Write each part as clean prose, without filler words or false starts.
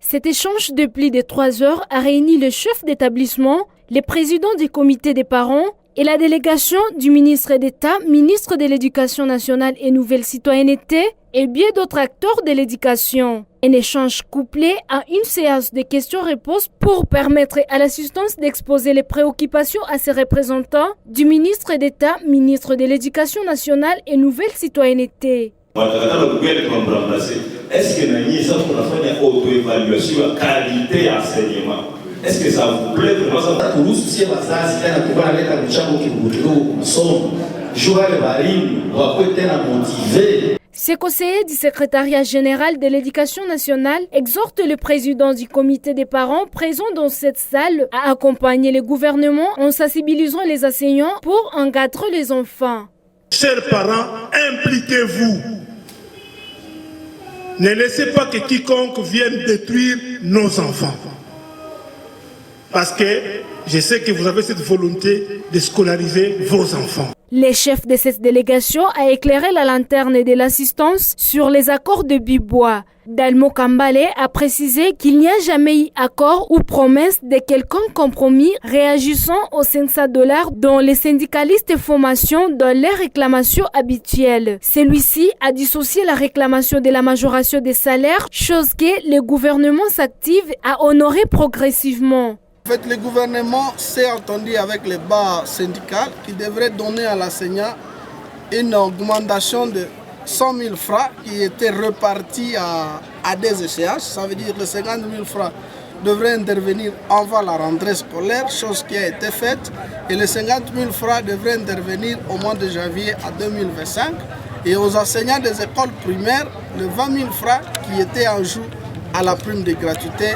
Cet échange de plus de 3 heures a réuni le chef d'établissement, les présidents du comité des parents et la délégation du ministre d'État, ministre de l'Éducation nationale et Nouvelle Citoyenneté et bien d'autres acteurs de l'éducation. Un échange couplé à une séance de questions-réponses pour permettre à l'assistance d'exposer les préoccupations à ses représentants du ministre d'État, ministre de l'Éducation nationale et Nouvelle Citoyenneté. Est-ce que nous avons fait une auto-évaluation de la qualité d'enseignement? Est-ce que ça vous plaît vraiment? Ces conseillers du secrétariat général de l'Éducation nationale exhortent le président du comité des parents présent dans cette salle à accompagner le gouvernement en sensibilisant les enseignants pour encadrer les enfants. Chers parents, impliquez-vous. Ne laissez pas que quiconque vienne détruire nos enfants. Parce que je sais que vous avez cette volonté de scolariser vos enfants. Le chef de cette délégation a éclairé la lanterne de l'assistance sur les accords de Bibois. Dalmo Kambale a précisé qu'il n'y a jamais eu accord ou promesse de quelconque compromis réagissant aux $500 dont les syndicalistes font mention dans leurs réclamations habituelles. Celui-ci a dissocié la réclamation de la majoration des salaires, chose que le gouvernement s'active à honorer progressivement. En fait, le gouvernement s'est entendu avec les bas syndicales qui devraient donner à l'enseignant une augmentation de 100 000 francs qui était repartie à des échéances. Ça veut dire que 50 000 francs devraient intervenir avant la rentrée scolaire, chose qui a été faite. Et les 50 000 francs devraient intervenir au mois de janvier à 2025. Et aux enseignants des écoles primaires, les 20 000 francs qui étaient en joue à la prime de gratuité.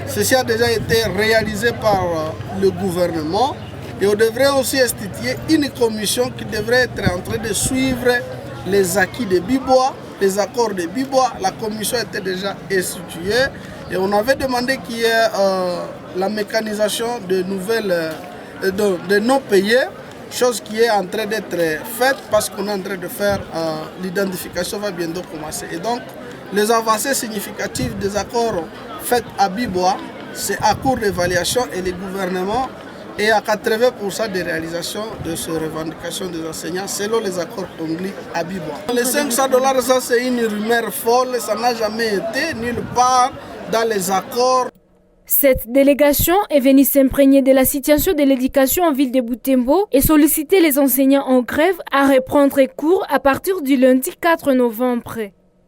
Ceci a déjà été réalisé par le gouvernement et on devrait aussi instituer une commission qui devrait être en train de suivre les acquis de Bibois, les accords de Bibois. La commission était déjà instituée et on avait demandé qu'il y ait la mécanisation de nouvelles de non payés, chose qui est en train d'être faite parce qu'on est en train de faire l'identification va bientôt commencer. Et donc, les avancées significatives des accords faits à Bibois, c'est à cours d'évaluation et le gouvernement est à 80% des réalisations de ces revendications des enseignants selon les accords convenus à Bibois. Les $500, ça c'est une rumeur folle, ça n'a jamais été nulle part dans les accords. Cette délégation est venue s'imprégner de la situation de l'éducation en ville de Butembo et solliciter les enseignants en grève à reprendre cours à partir du lundi 4 novembre.